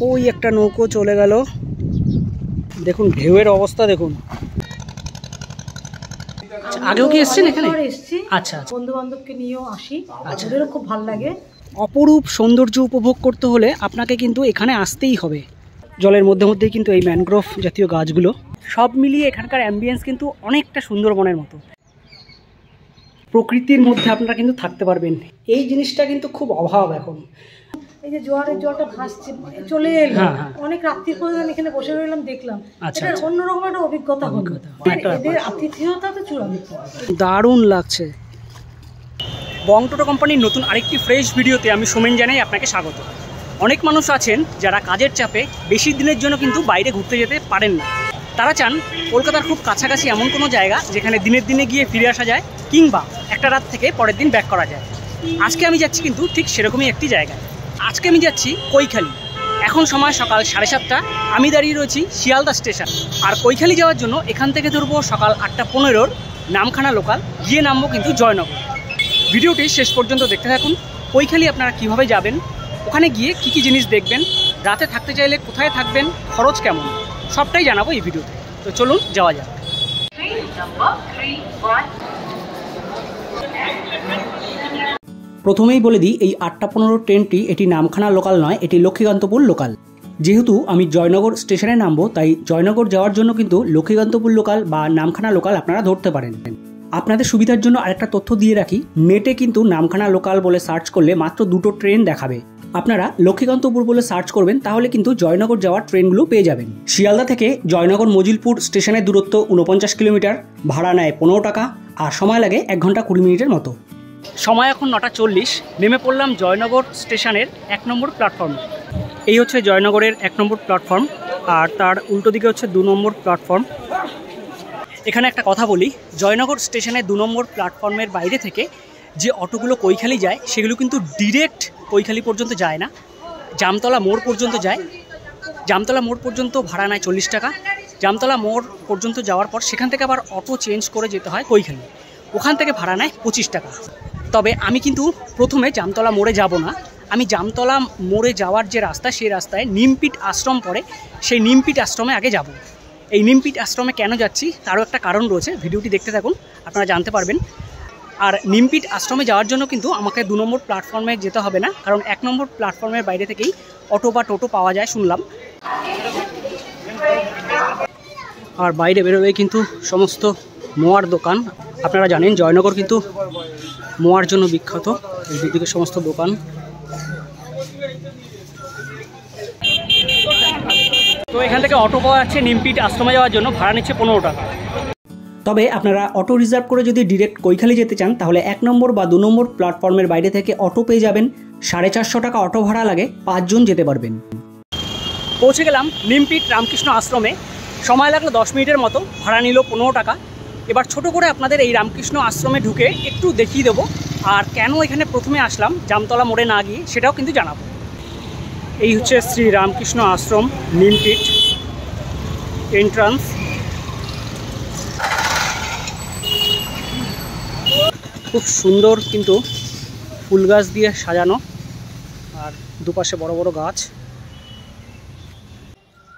ওই একটা নৌকো চলে গেল, দেখুন ঢেউয়ের অবস্থা দেখুন। আগেও কি এসছেন এখানে? আচ্ছা, বন্ধু বান্ধবকে নিয়েও আসি, ওদেরও খুব ভালো লাগে। অপরূপ সৌন্দর্য উপভোগ করতে হলে আপনাকে কিন্তু এখানে আসতেই হবে। জলের মধ্যে মধ্যেই কিন্তু এই ম্যানগ্রোভ জাতীয় গাছগুলো, সব মিলিয়ে এখানকার অ্যাম্বিয়েন্স কিন্তু অনেকটা সুন্দরবনের মতো। প্রকৃতির মধ্যে আপনারা কিন্তু থাকতে পারবেন, এই জিনিসটা কিন্তু খুব অভাব এখন। এই যে জোয়ারের জলটা ভাসছে, চলে এলো, অনেক রাত্রি পর্যন্ত এখানে বসে রইলাম, দেখলাম। এটা অন্যরকম একটা অভিজ্ঞতা হলো। এদের আতিথেয়তা তো চূড়ান্ত, দারুণ লাগছে। বং টোটো কোম্পানির নতুন আরেকটি ফ্রেশ ভিডিওতে আমি সোমেন জানাই আপনাকে স্বাগত। অনেক মানুষ আছেন যারা কাজের চাপে বেশি দিনের জন্য কিন্তু বাইরে ঘুরতে যেতে পারেন না। তারা চান কলকাতার খুব কাছাকাছি এমন কোনো জায়গা যেখানে দিনের দিনে গিয়ে ফিরে আসা যায়, কিংবা একটা রাত থেকে পরের দিন ব্যাক করা যায়। আজকে আমি যাচ্ছি কিন্তু ঠিক সেরকমই একটি জায়গায়। আজকে আমি যাচ্ছি কৈখালি। এখন সময় সকাল 7:30। আমি দাঁড়িয়ে রয়েছি শিয়ালদা স্টেশন। আর কৈখালি যাওয়ার জন্য এখান থেকে ধরবো সকাল 8:15 নামখানা লোকাল, গিয়ে নামবো কিন্তু জয়নগর। ভিডিওটি শেষ পর্যন্ত দেখতে থাকুন। কৈখালি আপনারা কিভাবে যাবেন, ওখানে গিয়ে কি কি জিনিস দেখবেন, রাতে থাকতে চাইলে কোথায় থাকবেন, খরচ কেমন, সবটাই জানাবো এই ভিডিওতে। তো চলুন যাওয়া যাক। প্রথমেই বলে দিই, এই 8:15 ট্রেনটি এটি নামখানা লোকাল নয়, এটি লক্ষ্মীকান্তপুর লোকাল। যেহেতু আমি জয়নগর স্টেশনে নামবো, তাই জয়নগর যাওয়ার জন্য কিন্তু লক্ষ্মীকান্তপুর লোকাল বা নামখানা লোকাল আপনারা ধরতে পারেন। আপনাদের সুবিধার জন্য আরেকটা তথ্য দিয়ে রাখি, নেটে কিন্তু নামখানা লোকাল বলে সার্চ করলে মাত্র 2টো ট্রেন দেখাবে। আপনারা লক্ষ্মীকান্তপুর বলে সার্চ করবেন, তাহলে কিন্তু জয়নগর যাওয়ার ট্রেনগুলো পেয়ে যাবেন। শিয়ালদা থেকে জয়নগর মজিলপুর স্টেশনের দূরত্ব 49 কিলোমিটার, ভাড়া নেয় 15 টাকা, আর সময় লাগে 1 ঘন্টা 20 মিনিটের মতো। সময় এখন 9:40। নেমে পড়লাম জয়নগর স্টেশনের 1 নম্বর প্ল্যাটফর্মে। এই হচ্ছে জয়নগরের 1 নম্বর প্ল্যাটফর্ম, আর তার উল্টো দিকে হচ্ছে 2 নম্বর প্ল্যাটফর্ম। এখানে একটা কথা বলি, জয়নগর স্টেশনের 2 নম্বর প্ল্যাটফর্মের বাইরে থেকে যে অটোগুলো কৈখালি যায়, সেগুলো কিন্তু ডিরেক্ট কৈখালি পর্যন্ত যায় না, জামতলা মোড় পর্যন্ত যায়। জামতলা মোড় পর্যন্ত ভাড়া নেয় 40 টাকা। জামতলা মোড় পর্যন্ত যাওয়ার পর সেখান থেকে আবার অটো চেঞ্জ করে যেতে হয় কৈখালি, ওখান থেকে ভাড়া নেয় 25 টাকা। তবে আমি কিন্তু প্রথমে জামতলা মোড়ে যাব না, আমি জামতলা মোড়ে যাওয়ার যে রাস্তা, সেই রাস্তায় নিমপিট আশ্রম পড়ে, সেই নিমপিট আশ্রমে আগে যাব। এই নিমপিট আশ্রমে কেন যাচ্ছি তারও একটা কারণ রয়েছে, ভিডিওটি দেখতে থাকুন, আপনারা জানতে পারবেন। আর নিমপিট আশ্রমে যাওয়ার জন্য কিন্তু আমাকে 2 নম্বর প্ল্যাটফর্মে যেতে হবে না, কারণ 1 নম্বর প্ল্যাটফর্মের বাইরে থেকেই অটো বা টোটো পাওয়া যায় শুনলাম। আর বাইরে বেরোবে কিন্তু সমস্ত মোয়ার দোকান। আপনারা জানেন জয়নগর কিন্তু মোয়ার জন্য বিখ্যাত, এই দিকে সমস্ত দোকান। তো এখান থেকে অটো পাওয়া যাচ্ছে নিমপিট আশ্রমে যাওয়ার জন্য, ভাড়া নিচ্ছে 15 টাকা। তবে আপনারা অটো রিজার্ভ করে যদি ডিরেক্ট কৈখালি যেতে চান, তাহলে 1 নম্বর বা 2 নম্বর প্ল্যাটফর্মের বাইরে থেকে অটো পেয়ে যাবেন। 450 টাকা অটো ভাড়া লাগে, 5 জন যেতে পারবেন। পৌঁছে গেলাম নিমপিট রামকৃষ্ণ আশ্রমে, সময় লাগলো 10 মিনিটের মতো, ভাড়া নিল 15 টাকা। এবার ছোট করে আপনাদের এই রামকৃষ্ণ আশ্রমে ঢুকে একটু দেখিয়ে দেবো, আর কেন এখানে প্রথমে আসলাম জামতলা মোড়ে না গিয়ে সেটাও কিন্তু জানাবো। এই হচ্ছে শ্রী রামকৃষ্ণ আশ্রম নিমপিট এন্ট্রান্স। খুব সুন্দর কিন্তু ফুল গাছ দিয়ে সাজানো, আর দুপাশে বড় বড় গাছ।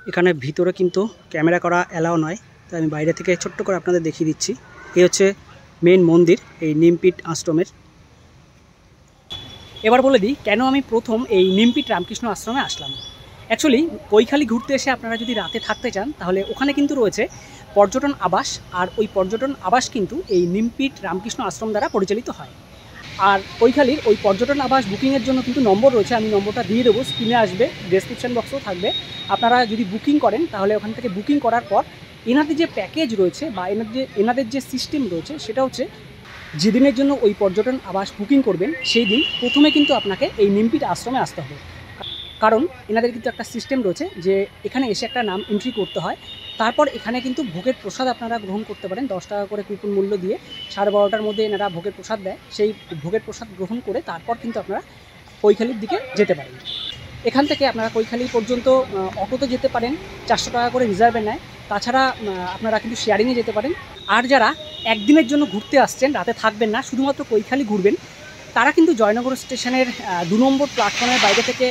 এখানে ভিতরে কিন্তু ক্যামেরা করা অ্যালাও নয়, তাই আমি বাইরে থেকে ছোট্ট করে আপনাদের দেখিয়ে দিচ্ছি। এই হচ্ছে মেন মন্দির এই নিমপিট আশ্রমের। এবার বলে দিই কেন আমি প্রথম এই নিমপিট রামকৃষ্ণ আশ্রমে আসলাম। অ্যাকচুয়ালি কৈখালি ঘুরতে এসে আপনারা যদি রাতে থাকতে চান, তাহলে ওখানে কিন্তু রয়েছে পর্যটন আবাস, আর ওই পর্যটন আবাস কিন্তু এই নিমপিট রামকৃষ্ণ আশ্রম দ্বারা পরিচালিত হয়। আর কৈখালির ওই পর্যটন আবাস বুকিংয়ের জন্য কিন্তু নম্বর রয়েছে, আমি নম্বরটা দিয়ে দেবো, স্ক্রিনে আসবে, ডেসক্রিপশন বক্সেও থাকবে। আপনারা যদি বুকিং করেন, তাহলে ওখান থেকে বুকিং করার পর এনাদের যে প্যাকেজ রয়েছে বা এনাদের যে সিস্টেম রয়েছে, সেটা হচ্ছে যেদিনের জন্য ওই পর্যটন আবাস বুকিং করবেন, সেই দিন প্রথমে কিন্তু আপনাকে এই নিমপিট আশ্রমে আসতে হবে। কারণ এনাদের কিন্তু একটা সিস্টেম রয়েছে যে এখানে এসে একটা নাম এন্ট্রি করতে হয়, তারপর এখানে কিন্তু ভোগের প্রসাদ আপনারা গ্রহণ করতে পারেন 10 টাকা করে কুপন মূল্য দিয়ে। 12:30টার মধ্যে এনারা ভোগের প্রসাদ দেয়, সেই ভোগের প্রসাদ গ্রহণ করে তারপর কিন্তু আপনারা কৈখালির দিকে যেতে পারেন। এখান থেকে আপনারা কৈখালি পর্যন্ত অটোতে যেতে পারেন, 400 টাকা করে রিজার্ভে নেয়। তাছাড়া আপনারা কিন্তু শেয়ারিংয়ে যেতে পারেন। আর যারা একদিনের জন্য ঘুরতে আসছেন, রাতে থাকবেন না, শুধুমাত্র কৈখালি ঘুরবেন, তারা কিন্তু জয়নগর স্টেশনের 2 নম্বর প্ল্যাটফর্মের বাইরে থেকে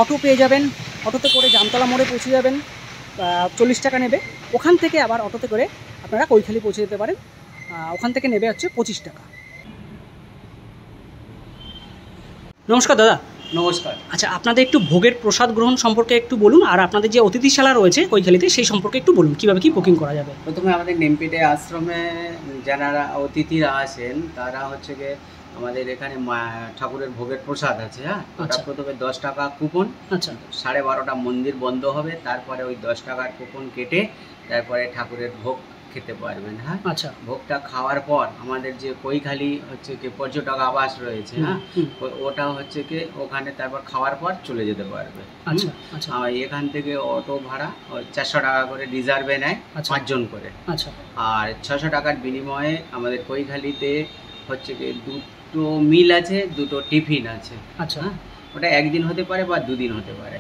অটো পেয়ে যাবেন অটোতে করে জামতলা মোড়ে পৌঁছে যাবেন, 40 টাকা নেবে। ওখান থেকে আবার অটোতে করে আপনারা কৈখালি পৌঁছে যেতে পারেন, ওখান থেকে নেবে হচ্ছে 25 টাকা। নমস্কার দাদা। নমস্কার। আচ্ছা, আপনাদের একটু ভোগের প্রসাদ গ্রহণ সম্পর্কে একটু বলুন, আর আপনাদের যে অতিথিশালা রয়েছে কৈখালিতে সেই সম্পর্কে একটু বলুন, কীভাবে কী বুকিং করা যাবে। প্রথমে আমাদের নেমপিটে আশ্রমে যারা অতিথিরা আসেন তারা হচ্ছে গিয়ে আমাদের এখানে ঠাকুরের ভোগের প্রসাদ আছে। হ্যাঁ, ওটা প্রথমে 10 টাকা কুপন। আচ্ছা, 12:30 মন্দির বন্ধ হবে, তারপরে ওই 10 টাকার কুপন কেটে তারপরে ঠাকুরের ভোগ খেতে পারবেন। হ্যাঁ, আচ্ছা, ভোগটা খাওয়ার পর আমাদের যে কৈখালি হচ্ছে কি পর্যটক আবাস রয়েছে, হ্যাঁ, ওটা হচ্ছে কি ওখানে তারপর খাওয়ার পর চলে যেতে পারবে। আচ্ছা, এখান থেকে অটো ভাড়া 400 টাকা করে রিজার্ভে নেয়, 5 জন করে। আচ্ছা, আর 600 টাকার বিনিময়ে আমাদের কৈখালিতে হচ্ছে কি 2টো মিল আছে, 2টো টিফিন আছে। আচ্ছা, ওটা একদিন হতে পারে বা 2 দিন হতে পারে।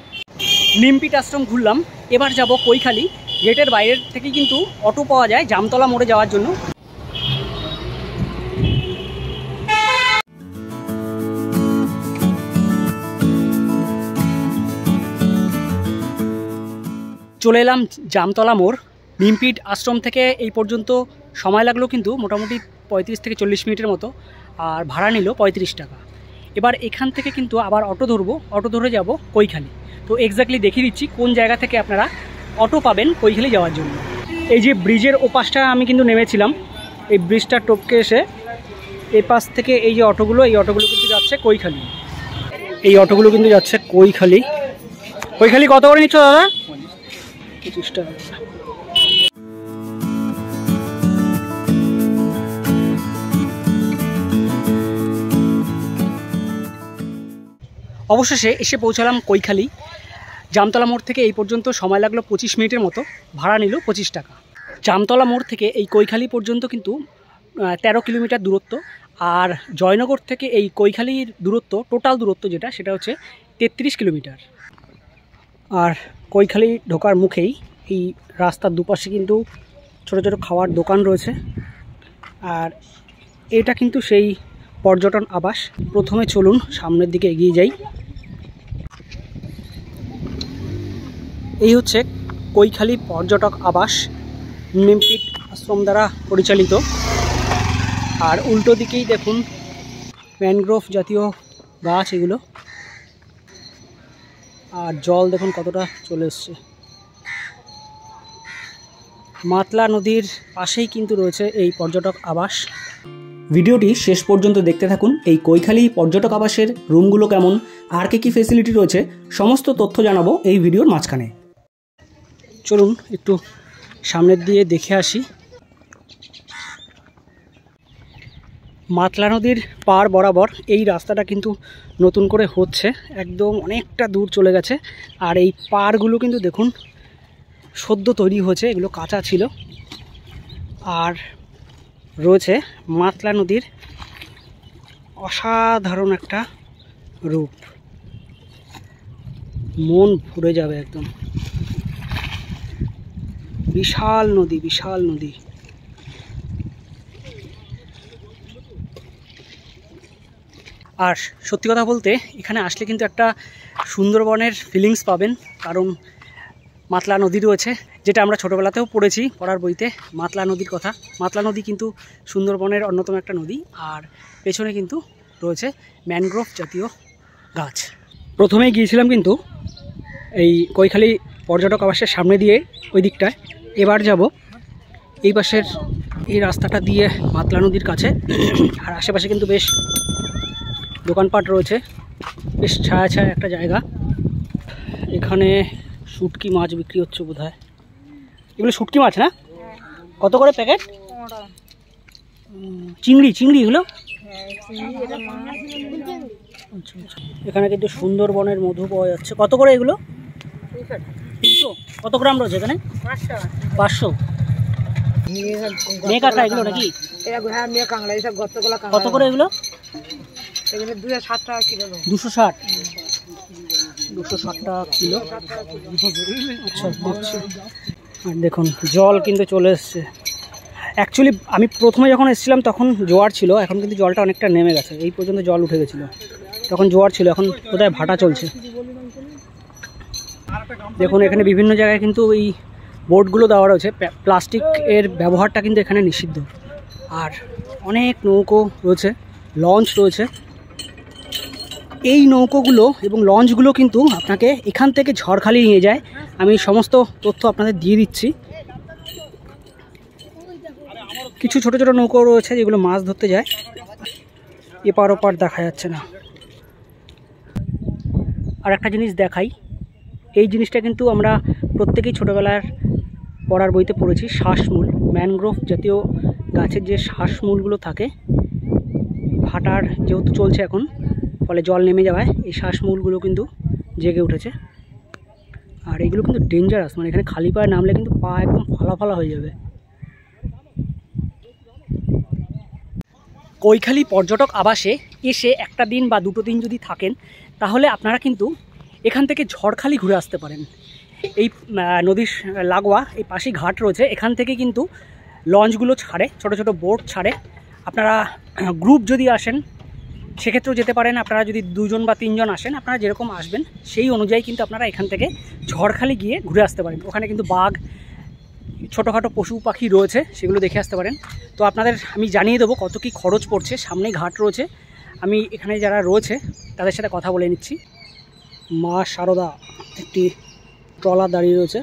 নিমপিট আশ্রম ঘুরলাম, এবার যাব কৈখালি। গেটের বাইরের থেকে কিন্তু অটো পাওয়া যায় জামতলা মোড়ে যাওয়ার জন্য। চলে এলাম জামতলা মোড়। নিমপিট আশ্রম থেকে এই পর্যন্ত সময় লাগলো কিন্তু মোটামুটি 35 থেকে 40 মিনিটের মতো, আর ভাড়া নিল 35 টাকা। এবার এখান থেকে কিন্তু আবার অটো ধরবো, অটো ধরে যাব কৈখালি। তো এক্স্যাক্টলি দেখিয়ে দিচ্ছি কোন জায়গা থেকে আপনারা অটো পাবেন কৈখালি যাওয়ার জন্য। এই যে ব্রিজের ওপাশটা আমি কিন্তু নেমেছিলাম, এই ব্রিজটা টপকে এসে এই পাশ থেকে এই যে অটোগুলো, এই অটোগুলো কিন্তু যাচ্ছে কৈখালি। এই অটোগুলো কিন্তু যাচ্ছে কৈখালি। কৈখালি কত করে নিচ্ছ দাদা? 25 টাকা। অবশেষে এসে পৌঁছালাম কৈখালি। জামতলা মোড় থেকে এই পর্যন্ত সময় লাগলো 25 মিনিটের মতো, ভাড়া নিল 25 টাকা। জামতলা মোড় থেকে এই কৈখালি পর্যন্ত কিন্তু 13 কিলোমিটার দূরত্ব, আর জয়নগর থেকে এই কৈখালির দূরত্ব, টোটাল দূরত্ব যেটা, সেটা হচ্ছে 33 কিলোমিটার। আর কৈখালি ঢোকার মুখেই এই রাস্তার দুপাশে কিন্তু ছোট ছোট খাওয়ার দোকান রয়েছে, আর এটা কিন্তু সেই পর্যটন আবাস। প্রথমে চলুন সামনের দিকে এগিয়ে যাই। এই হচ্ছে কৈখালি পর্যটক আবাস, নিমপিট আশ্রম দ্বারা পরিচালিত। আর উল্টো দিকেই দেখুন ম্যানগ্রোভ জাতীয় গাছ এগুলো, আর জল দেখুন কতটা চলে এসছে। মাতলা নদীর পাশেই কিন্তু রয়েছে এই পর্যটক আবাস। ভিডিওটি শেষ পর্যন্ত দেখতে থাকুন। এই কৈখালি পর্যটক আবাসের রুমগুলো কেমন, আর কি ফেসিলিটি রয়েছে, সমস্ত তথ্য জানাবো এই ভিডিওর মাঝখানে। চলুন একটু সামনের দিয়ে দেখে আসি। মাতলা নদীর পার বরাবর এই রাস্তাটা কিন্তু নতুন করে হচ্ছে, একদম অনেকটা দূর চলে গেছে। আর এই পারগুলো কিন্তু দেখুন সদ্য তৈরি হয়েছে, এগুলো কাঁচা ছিল। আর রয়েছে মাতলা নদীর অসাধারণ একটা রূপ, মন ভরে যাবে একদম। বিশাল নদী, বিশাল নদী। আর সত্যি কথা বলতে এখানে আসলে কিন্তু একটা সুন্দরবনের ফিলিংস পাবেন, কারণ মাতলা নদী রয়েছে, যেটা আমরা ছোটোবেলাতেও পড়েছি পড়ার বইতে, মাতলা নদীর কথা। মাতলা নদী কিন্তু সুন্দরবনের অন্যতম একটা নদী, আর পেছনে কিন্তু রয়েছে ম্যানগ্রোভ জাতীয় গাছ। প্রথমেই গিয়েছিলাম কিন্তু এই কৈখালি পর্যটক আবাসের সামনে দিয়ে ওই দিকটায়, এবার যাব এই পাশের এই রাস্তাটা দিয়ে মাতলা নদীর কাছে। আর আশেপাশে কিন্তু বেশ দোকানপাট রয়েছে, বেশ ছায়া ছায়া একটা জায়গা। এখানে শুটকি মাছ বিক্রি হচ্ছে বোধহয়, এগুলো শুটকি মাছ না? কত করে প্যাকেট? চিংড়ি, চিংড়ি এগুলো। এখানে কিন্তু সুন্দরবনের মধু পাওয়া যাচ্ছে। কত করে এগুলো? 300। কত গ্রাম রয়েছে এখানে? 500। মেয়ে কাঁকড়া এগুলো নাকি? কত করে এগুলো? 260 টাকা কিলো। 260? 260 টাকা কিলো। আচ্ছা, দেখছি। আর দেখুন জল কিন্তু চলে এসছে। অ্যাকচুয়ালি আমি প্রথমে যখন এসেছিলাম তখন জোয়ার ছিল, এখন কিন্তু জলটা অনেকটা নেমে গেছে। এই পর্যন্ত জল উঠে গেছিলো, তখন জোয়ার ছিল, এখন বোধহয় ভাটা চলছে। দেখুন এখানে বিভিন্ন জায়গায় কিন্তু এই বোর্ডগুলো দেওয়া রয়েছে, প্লাস্টিক এর ব্যবহারটা কিন্তু এখানে নিষিদ্ধ। আর অনেক নৌকো রয়েছে, লঞ্চ রয়েছে। এই নৌকোগুলো এবং লঞ্চগুলো কিন্তু আপনাকে এখান থেকে ঝড়খালি নিয়ে যায়। আমি সমস্ত তথ্য আপনাদের দিয়ে দিচ্ছি। কিছু ছোট ছোট নৌকো রয়েছে যেগুলো মাছ ধরতে যায়, এপার ওপার দেখা যাচ্ছে না। আর একটা জিনিস দেখাই, এই জিনিসটা কিন্তু আমরা প্রত্যেকেই ছোটোবেলার পড়ার বইতে পড়েছি, শ্বাসমূল। ম্যানগ্রোভ জাতীয় গাছের যে শ্বাসমূলগুলো থাকে, ভাটার যেহেতু চলছে এখন, ফলে জল নেমে যাওয়ায় এই শ্বাসমূলগুলো কিন্তু জেগে উঠেছে। আর এগুলো কিন্তু ডেঞ্জারাস, মানে এখানে খালি পায়ে নামলে কিন্তু পা একদম ফালা ফালা হয়ে যাবে। কৈখালী পর্যটক আবাসে এসে একটা দিন বা দুটো দিন যদি থাকেন, তাহলে আপনারা কিন্তু এখান থেকে ঝড়খালি ঘুরে আসতে পারেন। এই নদীর লাগোয়া এই পাশেই ঘাট রয়েছে, এখান থেকে কিন্তু লঞ্চগুলো ছাড়ে, ছোট ছোট বোট ছাড়ে। আপনারা গ্রুপ যদি আসেন সেক্ষেত্রেও যেতে পারেন। আপনারা যদি 2 জন বা 3 জন আসেন, আপনারা যেরকম আসবেন সেই অনুযায়ী কিন্তু আপনারা এখান থেকে ঝড়খালি গিয়ে ঘুরে আসতে পারেন। ওখানে কিন্তু বাঘ, ছোটোখাটো পশু পাখি রয়েছে, সেগুলো দেখে আসতে পারেন। তো আপনাদের আমি জানিয়ে দেবো কত কী খরচ পড়ছে। সামনেই ঘাট রয়েছে, আমি এখানে যারা রয়েছে তাদের সাথে কথা বলে নিচ্ছি। মা শারদা একটি ট্রলার দাঁড়িয়ে রয়েছে।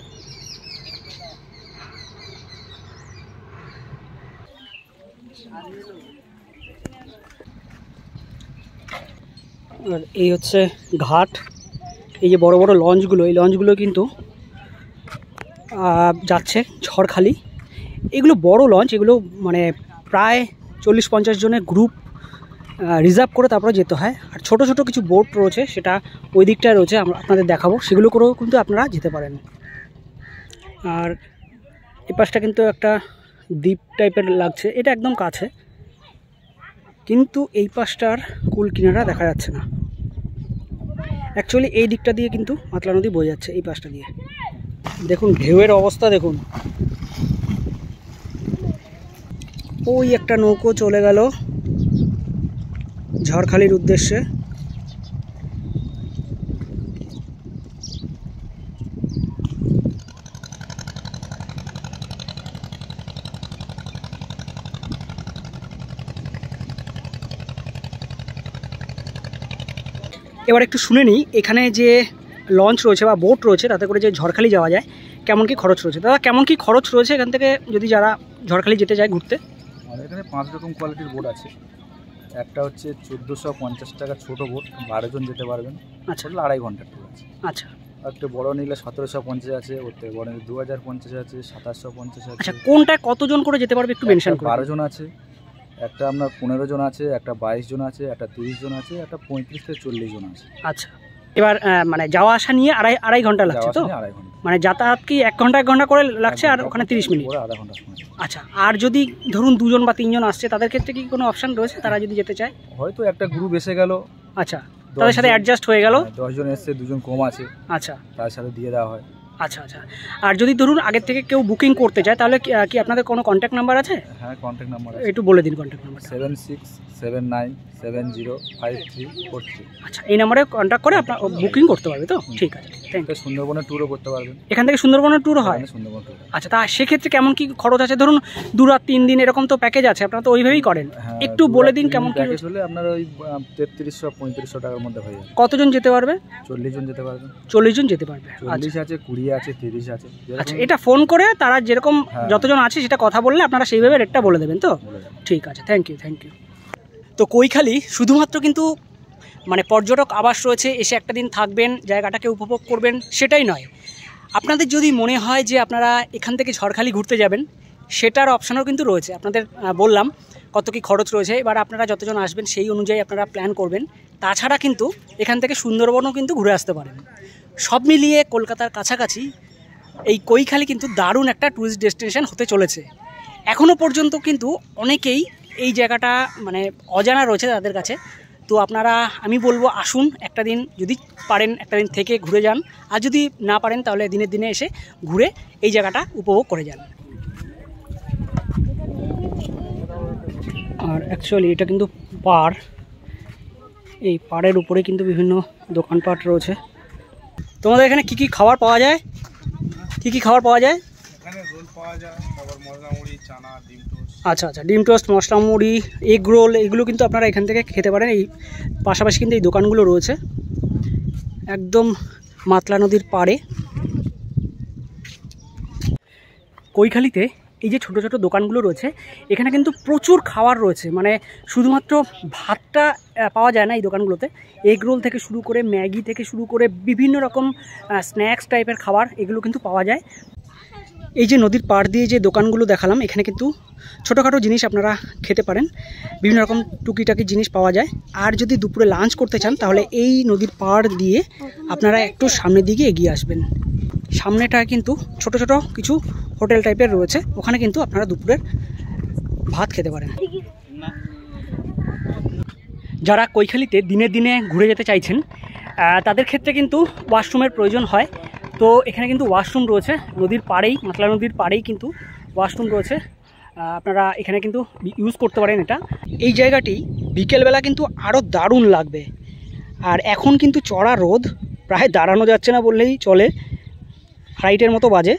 আর এই হচ্ছে ঘাট। এই যে বড় বড় লঞ্চগুলো, এই লঞ্চগুলো কিন্তু যাচ্ছে ঝড়খালি। এগুলো বড় লঞ্চ, এগুলো মানে প্রায় 40-50 জনের গ্রুপ রিজার্ভ করে তারপরে যেতে হয়। আর ছোট ছোট কিছু বোট রয়েছে, সেটা ওই দিকটায় রয়েছে, আমরা আপনাদের দেখাবো। সেগুলো করেও কিন্তু আপনারা যেতে পারেন। আর এই পাশটা কিন্তু একটা দ্বীপ টাইপের লাগছে, এটা একদম কাছে, কিন্তু এই পাশটার কুল কিনারা দেখা যাচ্ছে না। অ্যাকচুয়ালি এই দিকটা দিয়ে কিন্তু মাতলা নদী বয়ে যাচ্ছে, এই পাশটা দিয়ে। দেখুন ঢেউয়ের অবস্থা দেখুন। ওই একটা নৌকো চলে গেল ঝড়খালির উদ্দেশ্যে। এবার একটু শুনে নিই এখানে যে লঞ্চ রয়েছে বা বোট রয়েছে, তাতে করে যে ঝড়খালি যাওয়া যায়, কেমন কি খরচ রয়েছে। দাদা কেমন কি খরচ রয়েছে এখান থেকে যদি যারা ঝড়খালি যেতে যায় ঘুরতে? আমাদের এখানে 5 রকম কোয়ালিটির বোট আছে। একটা হচ্ছে 1450 টাকা ছোটো বোট, 12 জন যেতে পারবেন। আচ্ছা, 2.5 ঘন্টার ট্যুর আছে। আচ্ছা, একটা বড় নিলে 1750 আছে, ওতে বড় নিলে 2050 আছে, 2750 আছে। আচ্ছা, কোনটায় কতজন করে যেতে পারবে একটু মেনশন করুন। 12 জন আছে, একটা আপনার 15 জন আছে, একটা 22 জন আছে, একটা 30 জন আছে, একটা 35 থেকে 40 জন আছে। আচ্ছা, এবার মানে যাওয়া আসা নিয়ে আড়াই ঘন্টা লাগছে তো? মানে যাতায়াত কি 1 ঘন্টা করে লাগছে, আর ওখানে 30 মিনিট? আধা ঘন্টা সময়। আচ্ছা, আর যদি ধরুন 2 জন বা 3 জন আসছে, তাদের ক্ষেত্রে কি কোনো অপশন রয়েছে? তারা যদি যেতে চায়, হয়তো একটা গ্রুপ এসে গেল, আচ্ছা, তাদের সাথে অ্যাডজাস্ট হয়ে গেল। 10 জন এসছে, 2 জন কম আছে, আচ্ছা, তার সাথে দিয়ে দেওয়া হয়। আচ্ছা আচ্ছা। আর যদি ধরুন আগের থেকে কেউ বুকিং করতে চায়, তাহলে কি আপনাদের কোনো কন্ট্যাক্ট নাম্বার আছে? হ্যাঁ, কন্ট্যাক্ট নাম্বার আছে, একটু বলে দিন কন্ট্যাক্ট নাম্বার। 7679705343। আচ্ছা, এই নাম্বারে কন্ট্যাক্ট করে আপনার বুকিং করতে পারবে তো? ঠিক আছে, থ্যাংক ইউ। সুন্দরবনের ট্যুরও করতে পারবেন, এখান থেকে সুন্দরবনের ট্যুরও হয়? সুন্দরবন ট্যুর। আচ্ছা, তা সেক্ষেত্রে কেমন কি খরচ আছে? ধরুন 2 রাত 3 দিন এরকম তো প্যাকেজ আছে, আপনারা তো ওইভাবেই করেন। একটু বলে দিন কেমন কি প্যাকেজ হলে আপনার ওই 3300-3500 টাকার মধ্যে হয়ে যাবে। কতজন যেতে পারবে? 40 জন যেতে পারবেন। 40 জন যেতে পারবে। 40 আছে, 20 আছে, 30 আছে। আচ্ছা, এটা ফোন করে তারা যেরকম যতজন আছে সেটা কথা বললে আপনারা সেইভাবে রেটটা বলে দেবেন তো? ঠিক আছে, থ্যাংক ইউ, থ্যাংক ইউ। তো কৈখালী শুধুমাত্র কিন্তু মানে পর্যটক আবাস রয়েছে, এসে একটা দিন থাকবেন, জায়গাটাকে উপভোগ করবেন, সেটাই নয়। আপনাদের যদি মনে হয় যে আপনারা এখান থেকে ঝড়খালি ঘুরতে যাবেন, সেটার অপশানও কিন্তু রয়েছে। আপনাদের বললাম কত কি খরচ রয়েছে, এবার আপনারা যতজন আসবেন সেই অনুযায়ী আপনারা প্ল্যান করবেন। তাছাড়া কিন্তু এখান থেকে সুন্দরবনও কিন্তু ঘুরে আসতে পারেন। সব মিলিয়ে কলকাতার কাছাকাছি এই কৈখালী কিন্তু দারুণ একটা ট্যুরিস্ট ডেস্টিনেশন হতে চলেছে। এখনও পর্যন্ত কিন্তু অনেকেই এই জায়গাটা মানে অজানা রয়েছে তাদের কাছে। তো আপনারা, আমি বলবো আসুন একটা দিন, যদি পারেন একটা দিন থেকে ঘুরে যান, আর যদি না পারেন তাহলে দিনের দিনে এসে ঘুরে এই জায়গাটা উপভোগ করে যান। আর অ্যাকচুয়ালি এটা কিন্তু পাড়, এই পাড়ের উপরে কিন্তু বিভিন্ন দোকানপাট রয়েছে। তোমাদের এখানে কি কি খাবার পাওয়া যায়? কি কি খাবার পাওয়া যায়? এখানে রোল পাওয়া যায়, তারপর মশলা মুড়ি, চানা, ডিম টোস্ট। আচ্ছা আচ্ছা, ডিম টোস্ট, মশলা মুড়ি, এগ রোল, এগুলো কিন্তু আপনারা এখান থেকে খেতে পারেন। এই পাশাপাশি কিন্তু এই দোকানগুলো রয়েছে একদম মাতলা নদীর পাড়ে। কৈখালিতে এই যে ছোট ছোট দোকানগুলো রয়েছে, এখানে কিন্তু প্রচুর খাবার রয়েছে। মানে শুধুমাত্র ভাতটা পাওয়া যায় না এই দোকানগুলোতে, এগ রোল থেকে শুরু করে, ম্যাগি থেকে শুরু করে বিভিন্ন রকম স্ন্যাক্স টাইপের খাবার এগুলো কিন্তু পাওয়া যায়। এই যে নদীর পাড় দিয়ে যে দোকানগুলো দেখালাম, এখানে কিন্তু ছোটোখাটো জিনিস আপনারা খেতে পারেন, বিভিন্ন রকম টুকিটাকি জিনিস পাওয়া যায়। আর যদি দুপুরে লাঞ্চ করতে চান তাহলে এই নদীর পাড় দিয়ে আপনারা একটু সামনের দিকে এগিয়ে আসবেন। সামনেটা কিন্তু ছোট ছোট কিছু হোটেল টাইপের রয়েছে, ওখানে কিন্তু আপনারা দুপুরের ভাত খেতে পারেন। যারা কৈখালিতে দিনে দিনে ঘুরে যেতে চাইছেন তাদের ক্ষেত্রে কিন্তু ওয়াশরুমের প্রয়োজন হয়। তো এখানে কিন্তু ওয়াশরুম রয়েছে নদীর পাড়েই, মাতলা নদীর পাড়েই কিন্তু ওয়াশরুম রয়েছে, আপনারা এখানে কিন্তু ইউজ করতে পারেন এটা। এই জায়গাটি বিকেলবেলা কিন্তু আরও দারুণ লাগবে। আর এখন কিন্তু চড়া রোদ, প্রায় দাঁড়ানো যাচ্ছে না বললেই চলে, ফ্লাইটের মতো বাজে।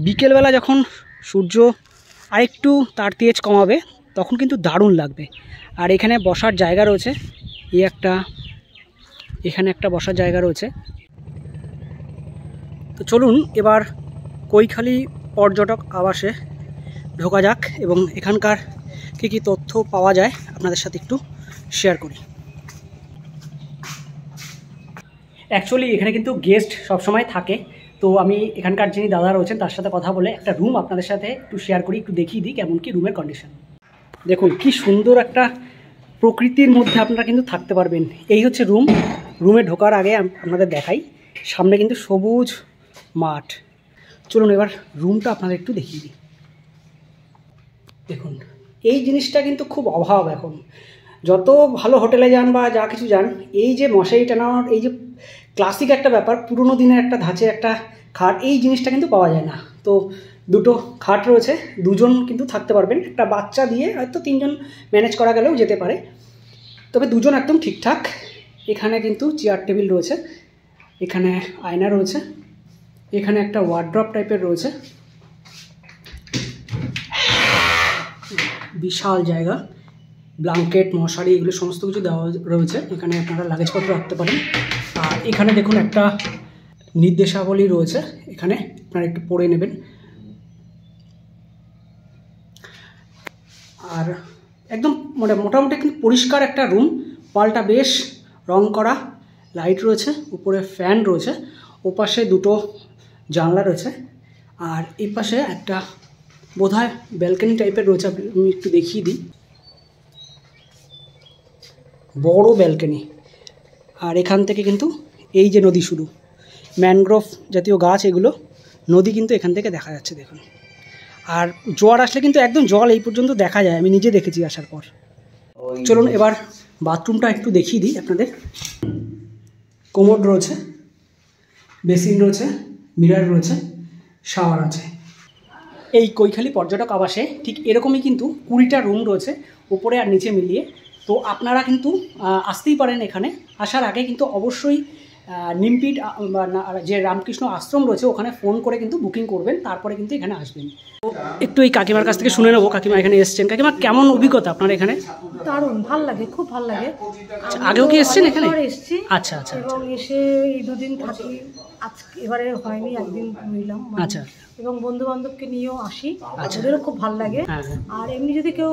বিকেলবেলা যখন সূর্য আরেকটু তার তেজ কমাবে তখন কিন্তু দারুণ লাগবে। আর এখানে বসার জায়গা রয়েছে, এখানে একটা বসার জায়গা রয়েছে। তো চলুন এবার কৈখালি পর্যটক আবাসে ঢোকা যাক এবং এখানকার কী কী তথ্য পাওয়া যায় আপনাদের সাথে একটু শেয়ার করি। অ্যাকচুয়ালি এখানে কিন্তু গেস্ট সবসময় থাকে, তো আমি এখানকার যিনি দাদা রয়েছেন তার সাথে কথা বলে একটা রুম আপনাদের সাথে একটু শেয়ার করি, একটু দেখিয়ে দিই কেমন কি রুমের কন্ডিশন। দেখুন কি সুন্দর একটা প্রকৃতির মধ্যে আপনারা কিন্তু থাকতে পারবেন। এই হচ্ছে রুম। রুমে ঢোকার আগে আপনাদের দেখাই, সামনে কিন্তু সবুজ মাঠ। চলুন এবার রুমটা আপনাদের একটু দেখিয়ে দিই। দেখুন এই জিনিসটা কিন্তু খুব অভাব এখন, যত ভালো হোটেলে যান বা যা কিছু যান, এই যে মশারি টানানোর এই যে ক্লাসিক একটা ব্যাপার, পুরনো দিনের একটা ধাঁচের একটা খাট, এই জিনিসটা কিন্তু পাওয়া যায় না। তো দুটো খাট রয়েছে, দুজন কিন্তু থাকতে পারবেন। একটা বাচ্চা দিয়ে হয়তো তিনজন ম্যানেজ করা গেলেও যেতে পারে, তবে দুজন একদম ঠিকঠাক। এখানে কিন্তু চেয়ার টেবিল রয়েছে, এখানে আয়না রয়েছে, এখানে একটা ওয়ার্ড্রপ টাইপের রয়েছে, বিশাল জায়গা, ব্ল্যাঙ্কেট, মশারি এগুলো সমস্ত কিছু দেওয়া রয়েছে। এখানে আপনারা লাগেজপত্র রাখতে পারেন। আর এখানে দেখুন একটা নির্দেশাবলী রয়েছে, এখানে আপনারা একটু পড়ে নেবেন। আর একদম মানে মোটামুটি কিন্তু পরিষ্কার একটা রুম, ওয়ালটা বেশ রং করা, লাইট রয়েছে, উপরে ফ্যান রয়েছে, ওপাশে দুটো জানলা রয়েছে, আর এই পাশে একটা বোধহয় ব্যালকনি টাইপের রয়েছে। আমি একটু দেখিয়ে দিই, বড় ব্যালকনি। আর এখান থেকে কিন্তু এই যে নদী, শুরু ম্যানগ্রোভ জাতীয় গাছ, এগুলো নদী কিন্তু এখান থেকে দেখা যাচ্ছে দেখুন। আর জোয়ার আসলে কিন্তু একদম জল এই পর্যন্ত দেখা যায়, আমি নিজে দেখেছি আসার পর। চলুন এবার বাথরুমটা একটু দেখিয়ে দিই আপনাদের। কোমোড রয়েছে, বেসিন রয়েছে, মিরার রয়েছে, শাওয়ার আছে। এই কৈখালি পর্যটক আবাসে ঠিক এরকমই কিন্তু 20টা রুম রয়েছে উপরে আর নিচে মিলিয়ে। তো আপনারা কিন্তু আসতেই পারেন এখানে। আসার আগে কিন্তু অবশ্যই নিমপিট যে রামকৃষ্ণ আশ্রম রয়েছে ওখানে ফোন করে কিন্তু বুকিং করবেন, তারপরে কিন্তু এখানে আসবেন। তো একটু এই কাকিমার কাছ থেকে শুনে নেবো, কাকিমা এখানে এসছেন। কাকিমা কেমন অভিজ্ঞতা আপনার এখানে? দারুণ ভালো লাগে, খুব ভালো লাগে। আগেও কি এসছেন এখানে? এসছি। আচ্ছা আচ্ছা। এবং এসে এই দুদিন থাকি, আজকে এবারে হয়নি, একদিন রইলাম। আচ্ছা। এবং বন্ধু বান্ধবকে নিয়েও আসি, ওদেরও খুব ভালো লাগে। আর এমনি যদি কেউ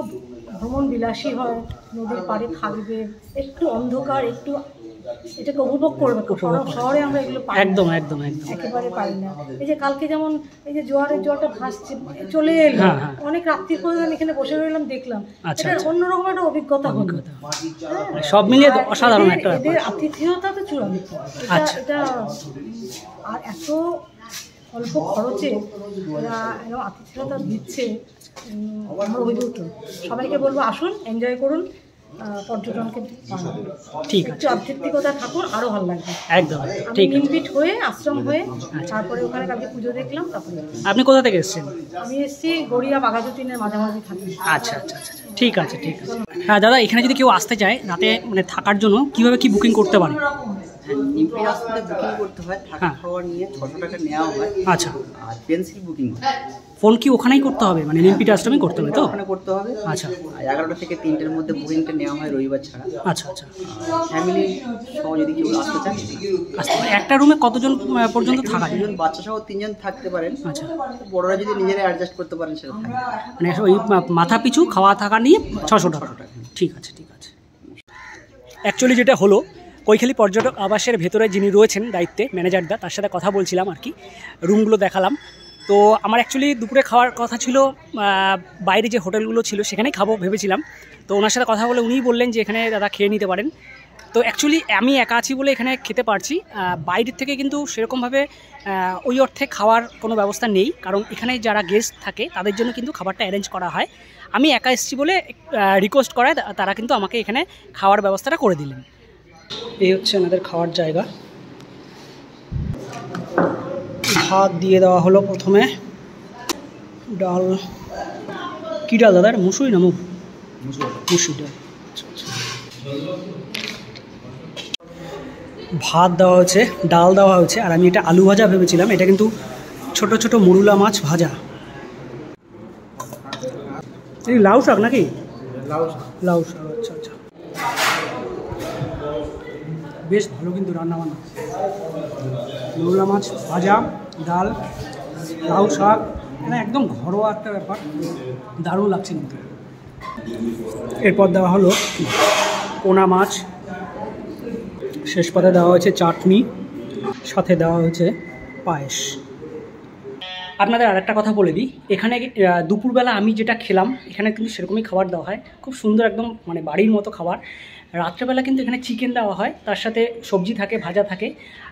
ভ্রমণ বিলাসী হয়, নদীর পাড়ে থাকবে, একটু অন্ধকার, একটু এটাকে উপভোগ করবে। শহরে আমরা এগুলো পাই একদম একদম একদম একেবারে পাই না। এই যে কালকে যেমন এই যে জোয়ারের জলটা ভাসছে, চলে এলো, অনেক রাত্রির পরে আমি এখানে বসে রইলাম, দেখলাম। এটা অন্যরকম একটা অভিজ্ঞতা হলো। সব মিলিয়ে অসাধারণ একটা ব্যাপার। এদের আতিথেয়তা তো চূড়ান্ত। এটা আর এত অল্প খরচে ওরা এরকম আতিথেয়তা দিচ্ছে, আমরা অভিভূত। সবাইকে বলবো আসুন, এনজয় করুন, পর্যটনকে ঠিক আছে, আধ্যাত্মিকতা থাকুন, আরো ভালো লাগবে। একদম ঠিক। নিমপিট হয়ে আশ্রম হয়ে তারপরে ওখানে কালকে পুজো দেখলাম। তারপরে আপনি কোথা থেকে এসেছেন? আমি এসেছি গড়িয়া বাঘাযতীনের মাঝামাঝি থাকি। আচ্ছা আচ্ছা আচ্ছা, ঠিক আছে ঠিক আছে। হ্যাঁ দাদা, এখানে যদি কেউ আসতে চায় রাতে মানে থাকার জন্য কিভাবে কি বুকিং করতে পারে? নিমপি রাস্তাতে বুকিং করতে হয়, থাকা খাওয়া নিয়ে 600 টাকা নেওয়া হয়। আচ্ছা, আর পেন্সিল বুকিং হয়। ফোন কি ওখানেই করতে হবে, মানে নিমপিটা আশ্রমে করতে হবে তো? ওখানে করতে হবে। আচ্ছা, 11টা থেকে 3টের মধ্যে বুকিংটা নেওয়া হয় রবিবার ছাড়া। আচ্ছা আচ্ছা। ফ্যামিলি সহ যদি কেউ আসতে চান আসতে পারে। একটা রুমে কতজন পর্যন্ত থাকা যায়? 2জন, বাচ্চা সহ 3জন থাকতে পারেন। আচ্ছা, বড়রা যদি নিজেরা অ্যাডজাস্ট করতে পারেন সেটা থাকবে। মানে ওই মাথা পিছু খাওয়া থাকা নিয়ে 600 টাকা। ঠিক আছে ঠিক আছে। অ্যাকচুয়ালি যেটা হলো, কৈখালী পর্যটক আবাসের ভেতরে যিনি রয়েছেন দায়িত্বে, ম্যানেজারদা, তার সাথে কথা বলছিলাম আর কি, রুমগুলো দেখালাম। তো আমার অ্যাকচুয়ালি দুপুরে খাওয়ার কথা ছিল বাইরে যে হোটেলগুলো ছিল সেখানেই খাবো ভেবেছিলাম। তো ওনার সাথে কথা বলে উনিই বললেন যে এখানে দাদা খেয়ে নিতে পারেন। তো অ্যাকচুয়ালি আমি একা আছি বলে এখানে খেতে পারছি, বাইরের থেকে কিন্তু সেরকমভাবে ওই অর্থে খাওয়ার কোনো ব্যবস্থা নেই, কারণ এখানে যারা গেস্ট থাকে তাদের জন্য কিন্তু খাবারটা অ্যারেঞ্জ করা হয়। আমি একা এসেছি বলে রিকোয়েস্ট করায় তারা কিন্তু আমাকে এখানে খাওয়ার ব্যবস্থাটা করে দিলেন। এই হচ্ছে আমাদের খাওয়ার জায়গা। ভাত দিয়ে দেওয়া হলো প্রথমে, ডাল, কী ডাল দাদা? মুসুরি না মুগ? মুসুরি ডাল। ভাত দেওয়া হয়েছে, ডাল দেওয়া হয়েছে, আর আমি এটা আলু ভাজা ভেবেছিলাম, এটা কিন্তু ছোট ছোট মুরুলা মাছ ভাজা। এই লাউ শাক নাকি? লাউ শাক, আচ্ছা আচ্ছা। বেশ ভালো কিন্তু রান্না বান্না। মুরুলা মাছ ভাজা, ডাল, লাউ শাক, মানে একদম ঘরোয়া একটা ব্যাপার, দারুণ লাগছে কিন্তু। এরপর দেওয়া হলো পোনা মাছ, শেষ পাতে দেওয়া হয়েছে চাটনি, সাথে দেওয়া হয়েছে পায়েস। আপনাদের আরেকটা কথা বলে দিই, এখানে দুপুরবেলা আমি যেটা খেলাম এখানে কিন্তু সেরকমই খাবার দেওয়া হয়, খুব সুন্দর একদম মানে বাড়ির মতো খাবার। রাত্রেবেলা কিন্তু এখানে চিকেন দেওয়া হয়, তার সাথে সবজি থাকে, ভাজা থাকে।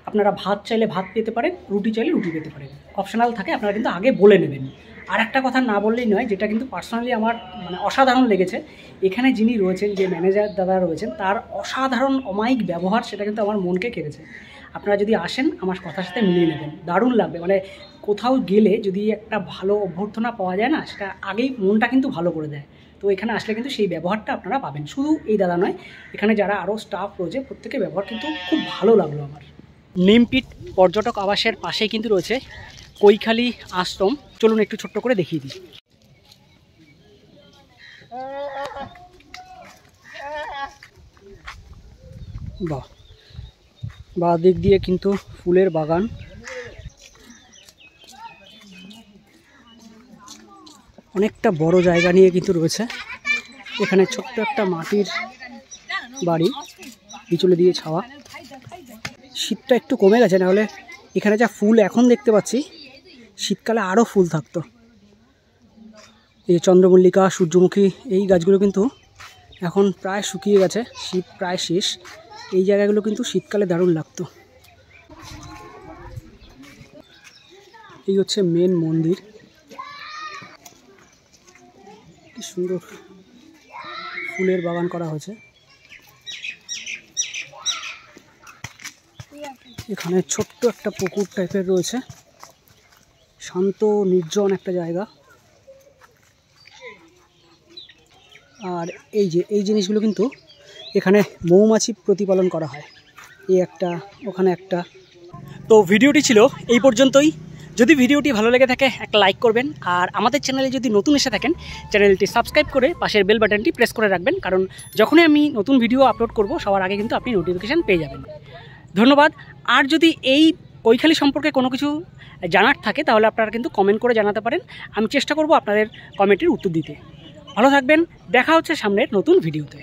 আপনারা ভাত চাইলে ভাত পেতে পারেন, রুটি চাইলে রুটি পেতে পারেন, অপশনাল থাকে, আপনারা কিন্তু আগে বলে নেবেন। আর একটা কথা না বললেই নয়, যেটা কিন্তু পার্সোনালি আমার মানে অসাধারণ লেগেছে, এখানে যিনি রয়েছেন, যে ম্যানেজার দাদা রয়েছেন, তার অসাধারণ অমায়িক ব্যবহার, সেটা কিন্তু আমার মনকে কেড়েছে। আপনারা যদি আসেন আমার কথার সাথে মিলিয়ে নেবেন, দারুণ লাগবে। মানে কোথাও গেলে যদি একটা ভালো অভ্যর্থনা পাওয়া যায় না, সেটা আগেই মনটা কিন্তু ভালো করে দেয়। তো এখানে আসলে কিন্তু সেই ব্যবহারটা আপনারা পাবেন। শুধু এই দাদা নয়, এখানে যারা আরও স্টাফ রয়েছে প্রত্যেকের ব্যবহার কিন্তু খুব ভালো লাগলো আমার। নিমপিট পর্যটক আবাসের পাশেই কিন্তু রয়েছে কৈখালী আশ্রম। চলুন একটু ছোট্ট করে দেখিয়ে দিই। বাহ, বাঁ দিক দিয়ে কিন্তু ফুলের বাগান, অনেকটা বড় জায়গা নিয়ে কিন্তু রয়েছে। এখানে ছোট্ট একটা মাটির বাড়ি, পিছলে দিয়ে ছাওয়া। শীতটা একটু কমে গেছে, নাহলে এখানে যা ফুল এখন দেখতে পাচ্ছি শীতকালে আরও ফুল থাকতো। এই চন্দ্রমল্লিকা, সূর্যমুখী, এই গাছগুলো কিন্তু এখন প্রায় শুকিয়ে গেছে, শীত প্রায় শেষ। এই জায়গাগুলো কিন্তু শীতকালে দারুণ লাগতো। এই হচ্ছে মেন মন্দির, কি সুন্দর ফুলের বাগান করা হয়েছে। এখানে ছোট্ট একটা পুকুর টাইপের রয়েছে, শান্ত নির্জন একটা জায়গা। আর এই জিনিসগুলো কিন্তু এখানে মৌমাছি প্রতিপালন করা হয়, এই একটা, ওখানে একটা। তো ভিডিওটি ছিল এই পর্যন্তই। যদি ভিডিওটি ভালো লেগে থাকে একটা লাইক করবেন, আর আমাদের চ্যানেলে যদি নতুন এসে থাকেন চ্যানেলটি সাবস্ক্রাইব করে পাশের বেল বাটনটি প্রেস করে রাখবেন, কারণ যখনই আমি নতুন ভিডিও আপলোড করব সবার আগে কিন্তু আপনি নোটিফিকেশান পেয়ে যাবেন। ধন্যবাদ। আর যদি এই কৈখালী সম্পর্কে কোনো কিছু জানার থাকে তাহলে আপনারা কিন্তু কমেন্ট করে জানাতে পারেন, আমি চেষ্টা করব আপনাদের কমেন্টের উত্তর দিতে। ভালো থাকবেন, দেখা হচ্ছে সামনের নতুন ভিডিওতে।